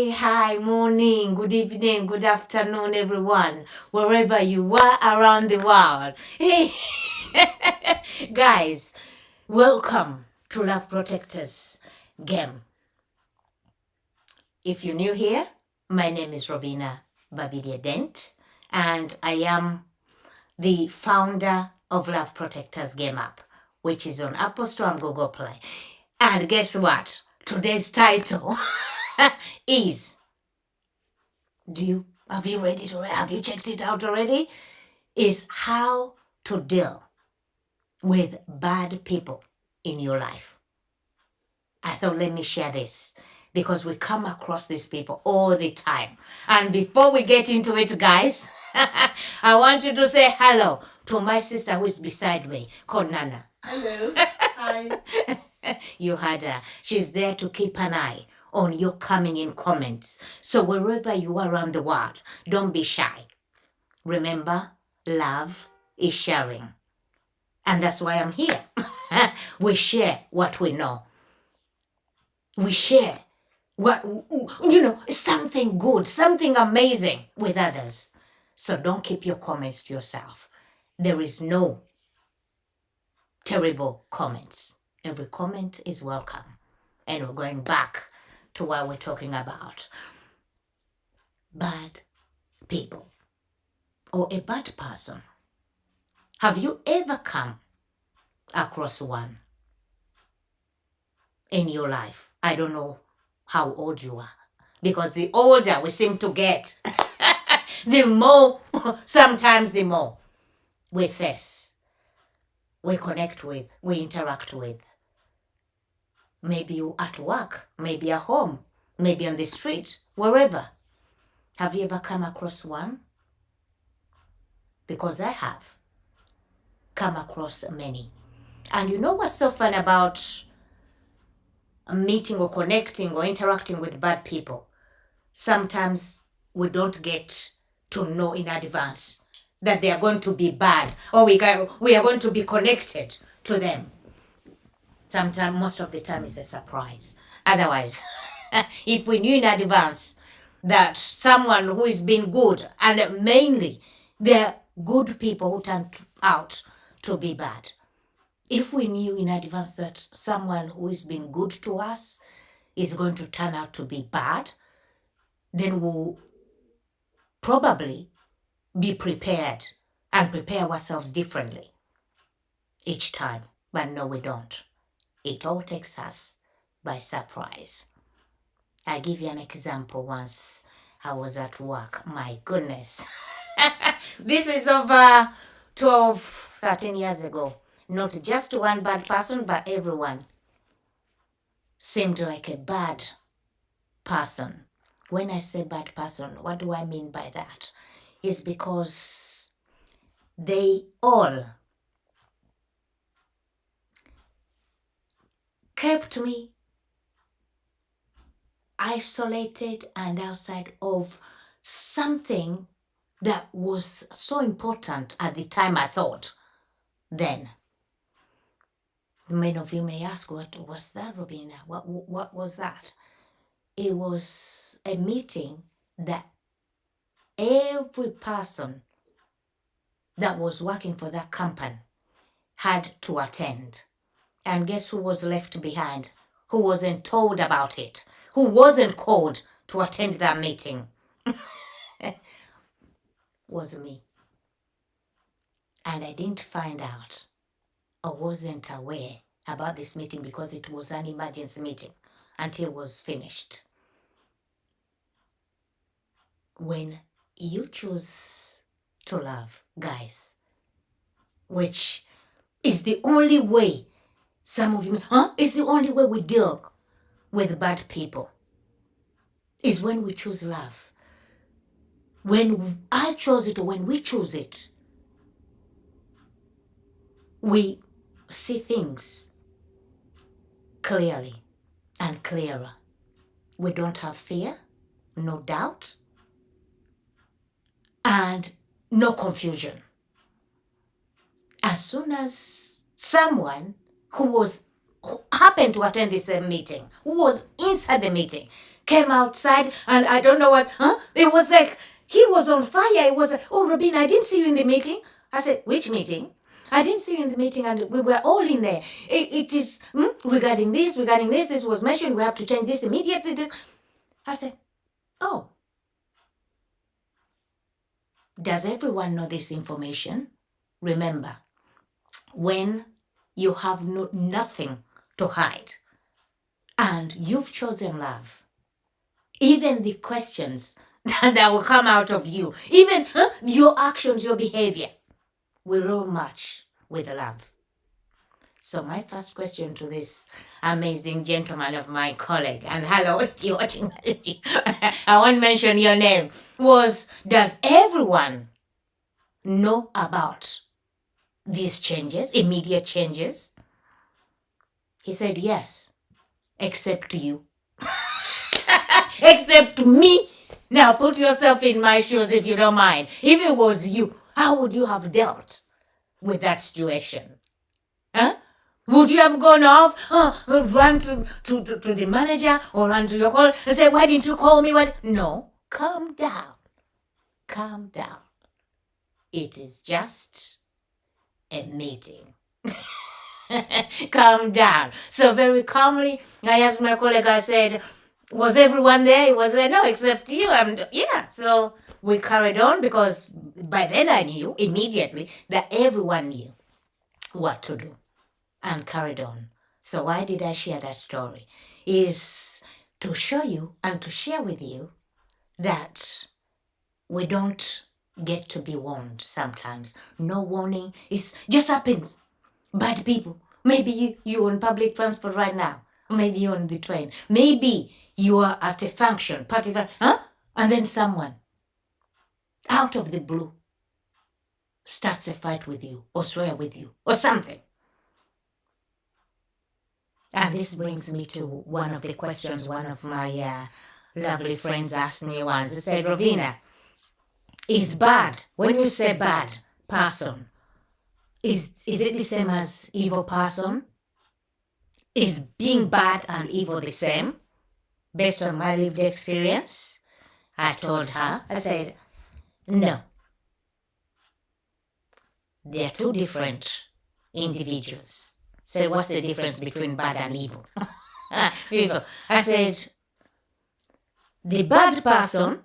Hi, morning, good evening, good afternoon, everyone, wherever you are around the world. Hey, guys, welcome to Love Protectors Game. If you're new here, my name is Robina Babidia Dent, and I am the founder of Love Protectors Game App, which is on Apple Store and Google Play. And guess what? Today's title is have you read it already? Have you checked it out already? Is how to deal with bad people in your life. I thought, let me share this because we come across these people all the time. And before we get into it, guys, I want you to say hello to my sister who is beside me, called Nana. Hello. Hi. You heard her. She's there to keep an eye on your coming in comments. So wherever you are around the world, don't be shy. Remember, love is sharing. And that's why I'm here. We share what we know. We share something good, something amazing with others. So don't keep your comments to yourself. There is no terrible comments. Every comment is welcome. And we're going back to what we're talking about. Bad people or a bad person. Have you ever come across one in your life? I don't know how old you are, because the older we seem to get, the more we face, we connect with, we interact with. Maybe you at work, maybe at home, maybe on the street, wherever. Have you ever come across one? Because I have come across many. And you know what's so fun about meeting or connecting or interacting with bad people? Sometimes we don't get to know in advance that they are going to be bad, or we are going to be connected to them. Sometimes, most of the time, it's a surprise. Otherwise, if we knew in advance that someone who is being good, and mainly they're good people who turn out to be bad, if we knew in advance that someone who is being good to us is going to turn out to be bad, then we'll probably be prepared and prepare ourselves differently each time. But no, we don't. It all takes us by surprise. I give you an example. Once I was at work. My goodness. This is over 12, 13 years ago. Not just one bad person, but everyone seemed like a bad person. When I say bad person, what do I mean by that? It's because they all kept me isolated and outside of something that was so important at the time, I thought. Then, many of you may ask, what was that, Robina? What was that? It was a meeting that every person that was working for that company had to attend. And guess who was left behind? Who wasn't told about it? Who wasn't called to attend that meeting? Was me. And I didn't find out or wasn't aware about this meeting because it was an emergency meeting until it was finished. When you choose to love, guys, which is the only way, some of you, it's the only way we deal with bad people, is when we choose love. When I chose it, or when we choose it, we see things clearly and clearer. We don't have fear, no doubt, and no confusion. As soon as someone who happened to attend this meeting, who was inside the meeting, came outside, and I don't know what, it was like, he was on fire. It was like, oh, Robin, I didn't see you in the meeting. I said, which meeting? I didn't see you in the meeting, and we were all in there. It is regarding this, this was mentioned, we have to change this immediately, this. I said, oh, does everyone know this information? Remember, when you have nothing to hide and you've chosen love, even the questions that will come out of you, even your actions, your behavior, will all match with love. So my first question to this amazing gentleman of my colleague, and hello if you're watching, I won't mention your name, was, does everyone know about these changes, immediate changes? He said, yes, except you. Except me. Now put yourself in my shoes if you don't mind. If it was you, how would you have dealt with that situation? Huh? Would you have gone off, run to the manager or run to your call and say, why didn't you call me? No, calm down. Calm down. It is just a meeting. Calm down. So very calmly, I asked my colleague, I said, was everyone there? He was like, no, except you. Yeah, so we carried on because by then I knew immediately that everyone knew what to do and carried on. So why did I share that story? Is to show you and to share with you that we don't get to be warned sometimes. No warning. It just happens. Bad people. Maybe you're on public transport right now. Maybe you're on the train. Maybe you are at a function, party, and then someone out of the blue starts a fight with you or swear with you or something. And this brings me to one of the questions one of my lovely friends asked me once. They said, Rovina, is bad, when you say bad person, is it the same as evil person? Is being bad and evil the same? Based on my lived experience, I told her, I said, no. They're two different individuals. So what's the difference between bad and evil? Evil. I said, the bad person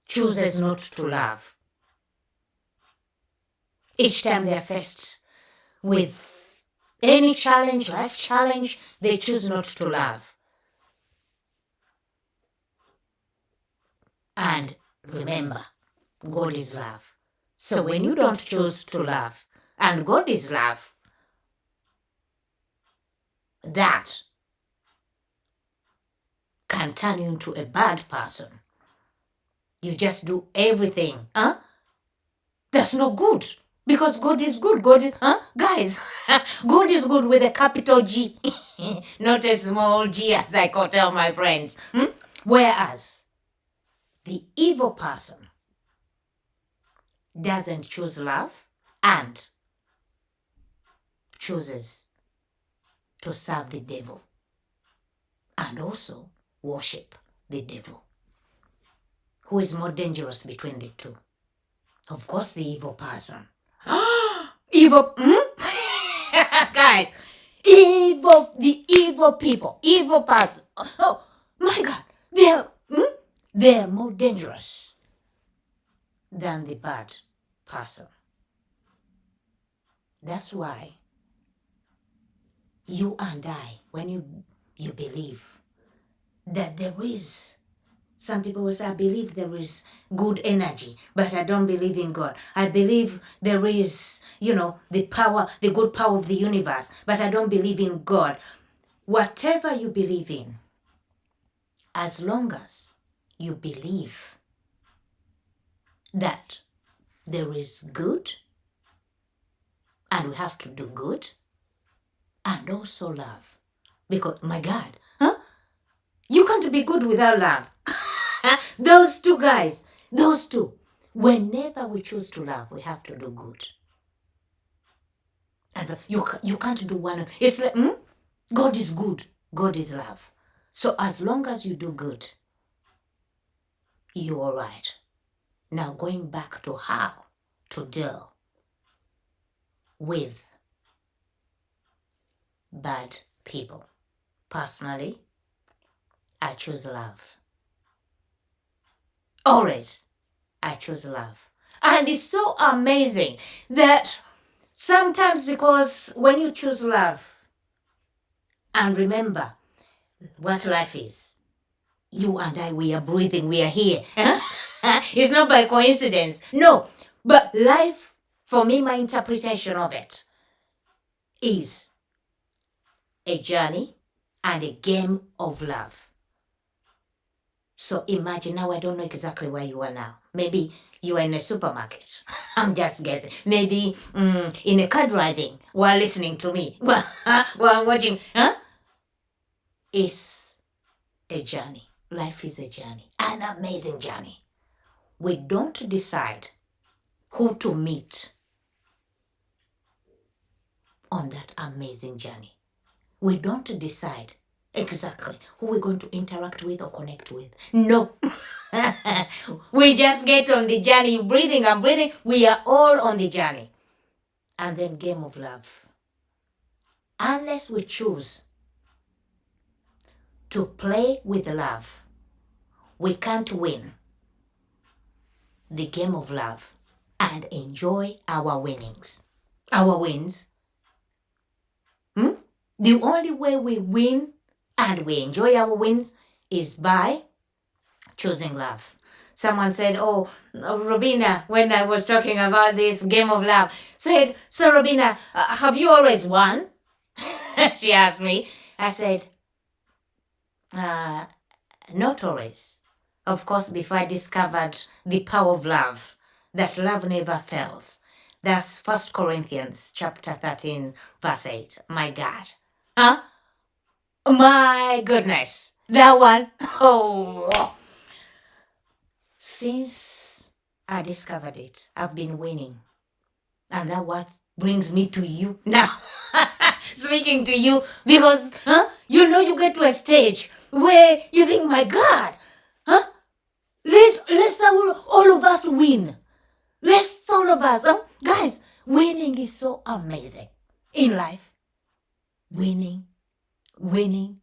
chooses not to love. Each time they're faced with any challenge, life challenge, they choose not to love. And remember, God is love. So when you don't choose to love, and God is love, that can turn you into a bad person. You just do everything, that's not good. Because God is good. God is, guys, God is good with a capital G, not a small g as I could tell my friends. Whereas the evil person doesn't choose love and chooses to serve the devil and also worship the devil. Who is more dangerous between the two? Of course, the evil person. Evil, guys, the evil people, evil person. Oh my God, they're more dangerous than the bad person. That's why you and I, when you believe that there is, some people will say, I believe there is good energy, but I don't believe in God. I believe there is, the power, the good power of the universe, but I don't believe in God. Whatever you believe in, as long as you believe that there is good, and we have to do good, and also love. Because, my God, you can't be good without love. Those two guys, those two, whenever we choose to love, we have to do good. And you can't do one. It's like, God is good, God is love. So as long as you do good, you're all right. Now going back to how to deal with bad people. Personally, I choose love. Always, I choose love. And it's so amazing that sometimes, because when you choose love, and remember what life is, you and I, we are breathing, we are here. It's not by coincidence. No, but life, for me, my interpretation of it is a journey and a game of love. So imagine now, I don't know exactly where you are now. Maybe you are in a supermarket. I'm just guessing. Maybe in a car driving while listening to me. While watching. It's a journey. Life is a journey. An amazing journey. We don't decide who to meet on that amazing journey. We don't decide exactly who we're going to interact with or connect with. No. We just get on the journey, breathing and breathing. We are all on the journey. And then game of love. Unless we choose to play with love, we can't win the game of love and enjoy our winnings. Our wins. The only way we win and we enjoy our wins is by choosing love. Someone said, Robina, when I was talking about this game of love, said, so Robina, have you always won? She asked me. I said, not always. Of course, before I discovered the power of love, that love never fails. That's 1 Corinthians chapter 13, verse 8. My God. My goodness. That one. Oh. Since I discovered it, I've been winning. And that what brings me to you now. Speaking to you, because you get to a stage where you think, my God, let's all of us win. Let's all of us. Guys, winning is so amazing in life. Winning. With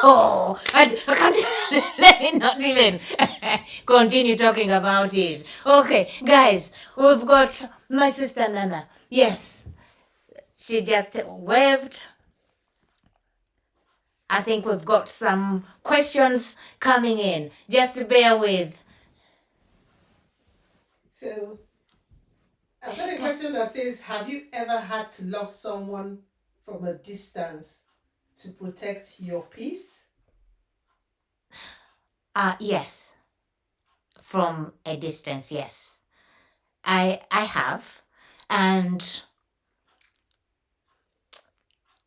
I can't. Let me not even continue talking about it. Okay, guys, we've got my sister Nana. Yes, she just waved. I think we've got some questions coming in. Just bear with. So, I've got a question that says, have you ever had to love someone from a distance to protect your peace? Yes. From a distance, yes. I have. And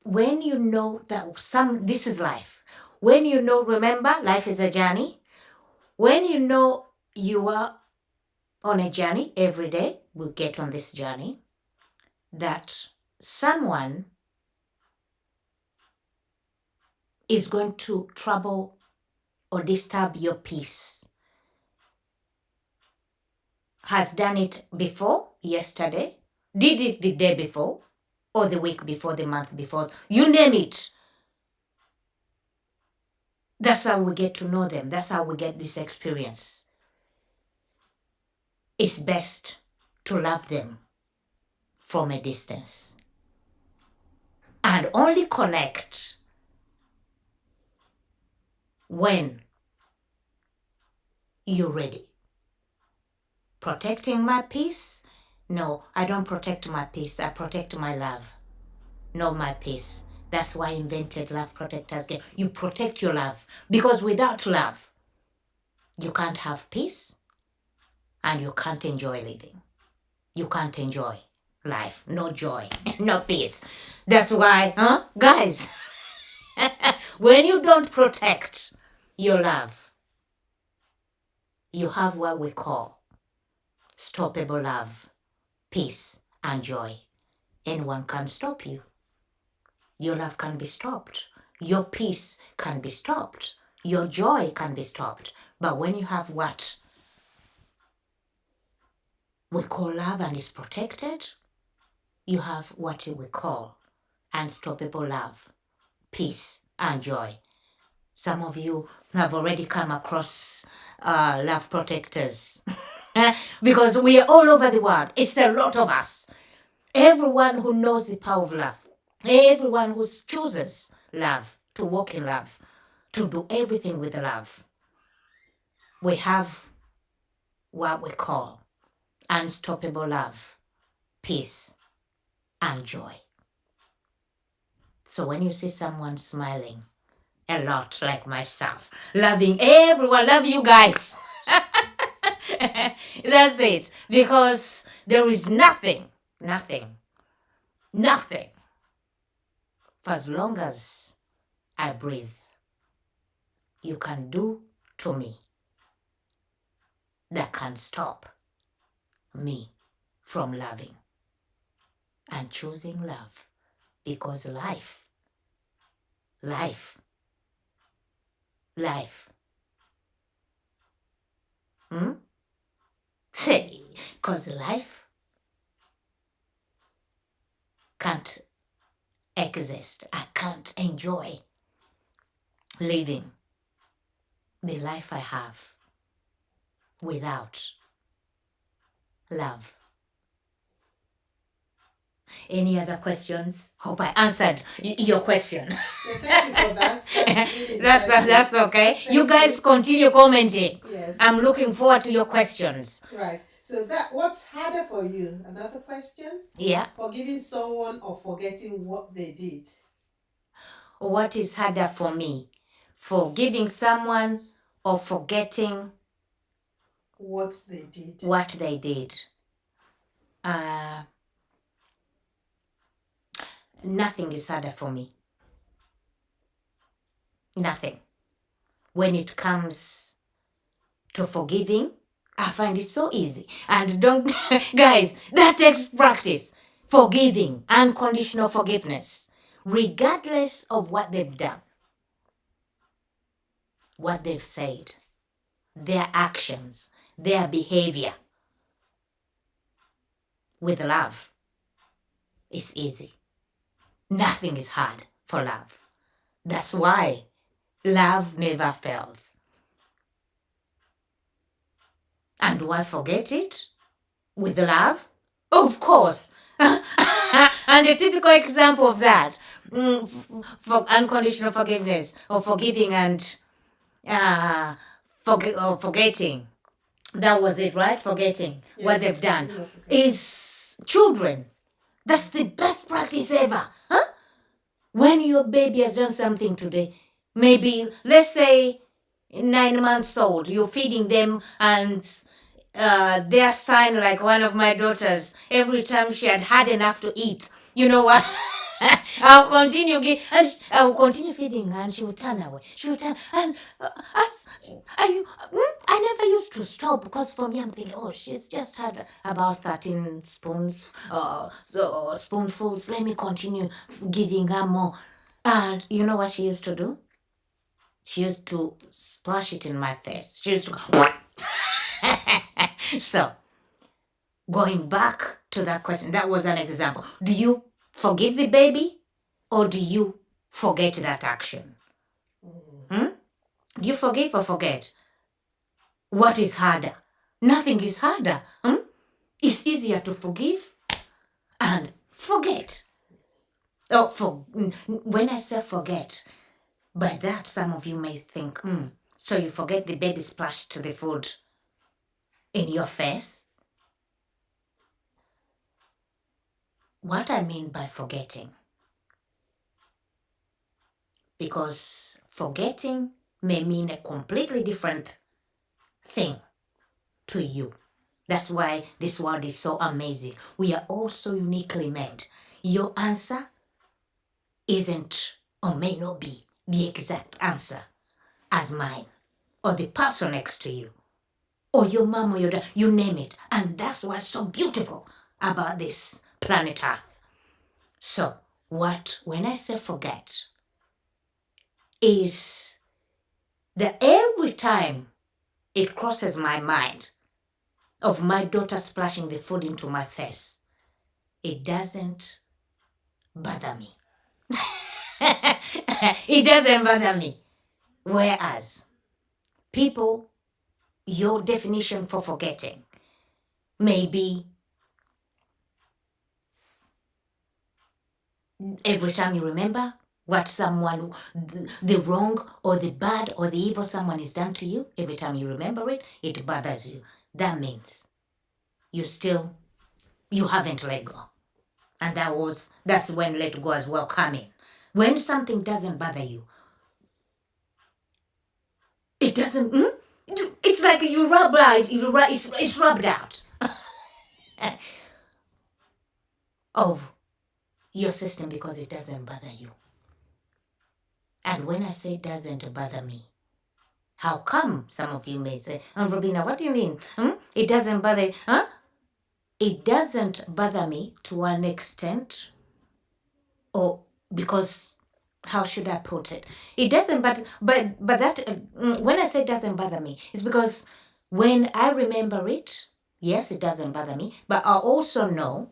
when you know that this is life. When you know, remember, life is a journey. When you know you are on a journey every day, we get on this journey, that someone is going to trouble or disturb your peace. Has done it before, yesterday, did it the day before, or the week before, the month before, you name it. That's how we get to know them. That's how we get this experience. It's best to love them from a distance and only connect when you're ready. Protecting my peace? No, I don't protect my peace. I protect my love, not my peace. That's why I invented Love Protectors Game. You protect your love, because without love, you can't have peace and you can't enjoy living. You can't enjoy life. No joy, no peace. That's why, guys, when you don't protect your love, you have what we call stoppable love, peace, and joy. Anyone can stop you. your love can be stopped. Your peace can be stopped. Your joy can be stopped. But when you have what we call love and is protected, you have what we call unstoppable love, peace, and joy. Some of you have already come across love protectors because we are all over the world. It's a lot of us. Everyone who knows the power of love, everyone who chooses love, to walk in love, to do everything with love, we have what we call unstoppable love, peace, and joy. So when you see someone smiling a lot like myself, loving everyone, love you guys. That's it. Because there is nothing for as long as I breathe, you can do to me that can stop me from loving and choosing love. Because life, say, because life can't exist. I can't enjoy living the life I have without love. Any other questions? Hope I answered your question. Yeah, thank you for that. That's really That's okay. Thank You guys continue commenting. Yes. I'm looking forward to your questions. Right. So that what's harder for you? Another question? Yeah. Forgiving someone or forgetting what they did? What is harder for me? Forgiving someone or forgetting What they did. what they did? Nothing is harder for me. Nothing. When it comes to forgiving, I find it so easy. And don't, guys, that takes practice. Forgiving, unconditional forgiveness, regardless of what they've done, what they've said, their actions, their behavior. With love, it's easy. Nothing is hard for love. That's why love never fails. And do I forget it? With love? Of course. And a typical example of that, for unconditional forgiveness or forgiving and forgetting. That was it, right? Forgetting what they've done. Is children. That's the best practice ever. Huh? When your baby has done something today, maybe, let's say, 9 months old, you're feeding them and their sign, like one of my daughters, every time she had enough to eat, you know what? I'll continue feeding her, and she would turn away. She would turn, and I never used to stop, because for me I'm thinking, oh, she's just had about 13 spoonfuls. Let me continue giving her more. And you know what she used to do? She used to splash it in my face. She used to. So, going back to that question, that was an example. Do you forgive the baby or do you forget that action? Do you forgive or forget? What is harder? Nothing is harder. It's easier to forgive and forget. When I say forget, by that some of you may think, so you forget the baby splashed the food in your face? What I mean by forgetting, because forgetting may mean a completely different thing to you. That's why this world is so amazing. We are all so uniquely made. Your answer isn't or may not be the exact answer as mine or the person next to you or your mom or your dad, you name it. And that's what's so beautiful about this planet Earth. So when I say forget, is that every time it crosses my mind of my daughter splashing the food into my face, it doesn't bother me. It doesn't bother me. Whereas people, your definition for forgetting may be every time you remember what someone, the wrong or the bad or the evil someone has done to you, every time you remember it, it bothers you. That means you haven't let go. And that's when let go as well come in. When something doesn't bother you, it doesn't, it's like you rub out, it's rubbed out of your system because it doesn't bother you. And when I say doesn't bother me, how come some of you may say, Robina, what do you mean? It doesn't bother, It doesn't bother me to an extent, or because, how should I put it? It doesn't, but that, when I say it doesn't bother me, it's because when I remember it, yes, it doesn't bother me, but I also know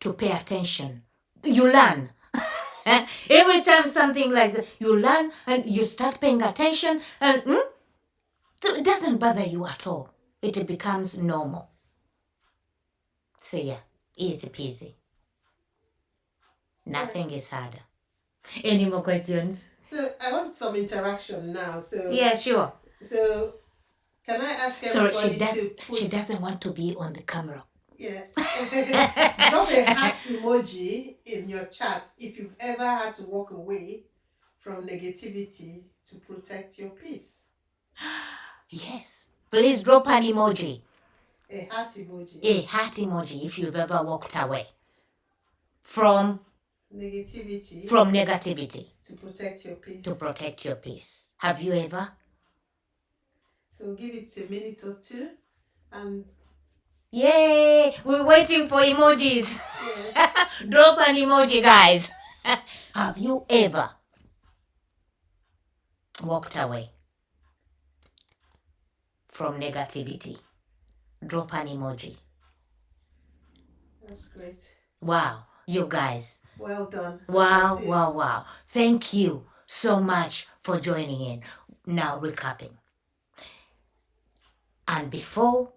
to pay attention. You learn. Every time something like that, you learn and you start paying attention, and so it doesn't bother you at all. It becomes normal. So yeah, easy peasy. Nothing is harder. Any more questions? So I want some interaction now. So Yeah, sure. So can I ask Sorry, everybody she doesn't want to be on the camera. Yeah. Drop a heart emoji in your chat if you've ever had to walk away from negativity to protect your peace. Yes. Please drop an emoji. A heart emoji. A heart emoji if you've ever walked away from negativity. To protect your peace. To protect your peace. Have you ever? So give it a minute or two and yay! We're waiting for emojis. Yes. Drop an emoji, guys. Have you ever walked away from negativity? Drop an emoji. That's great. Wow, you guys. Well done. Wow. Thank you so much for joining in. Now recapping. And before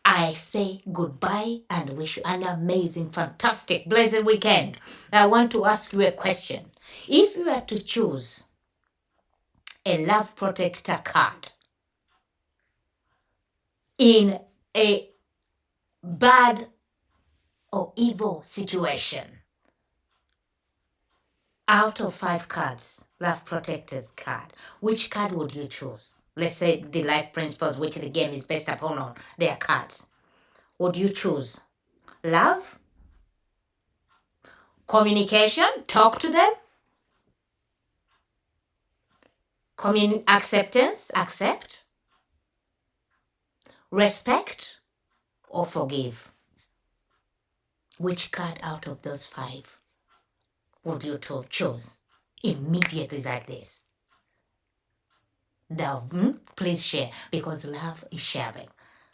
I say goodbye and wish you an amazing, fantastic, blessed weekend, I want to ask you a question. If you were to choose a love protector card in a bad or evil situation, out of 5 cards, love protectors card, which card would you choose? Let's say the life principles which the game is based upon on their cards. Would you choose love, communication, talk to them, acceptance, accept, respect, or forgive? Which card out of those 5 would you choose immediately like this? Now, please share, because love is sharing.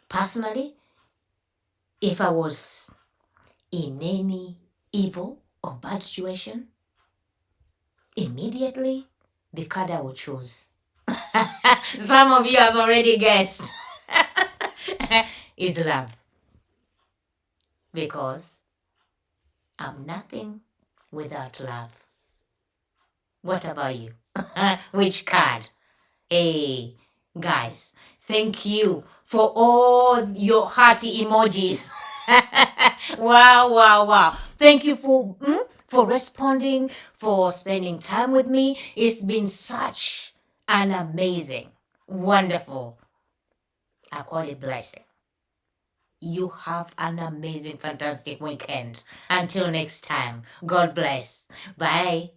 Personally, if I was in any evil or bad situation, immediately the card I would choose, some of you have already guessed, is love. Because I'm nothing without love. What about you? Which card? Hey, guys, thank you for all your hearty emojis. Wow. Thank you for responding, for spending time with me. It's been such an amazing, wonderful, I call it blessing. You have an amazing, fantastic weekend. Until next time, God bless. Bye.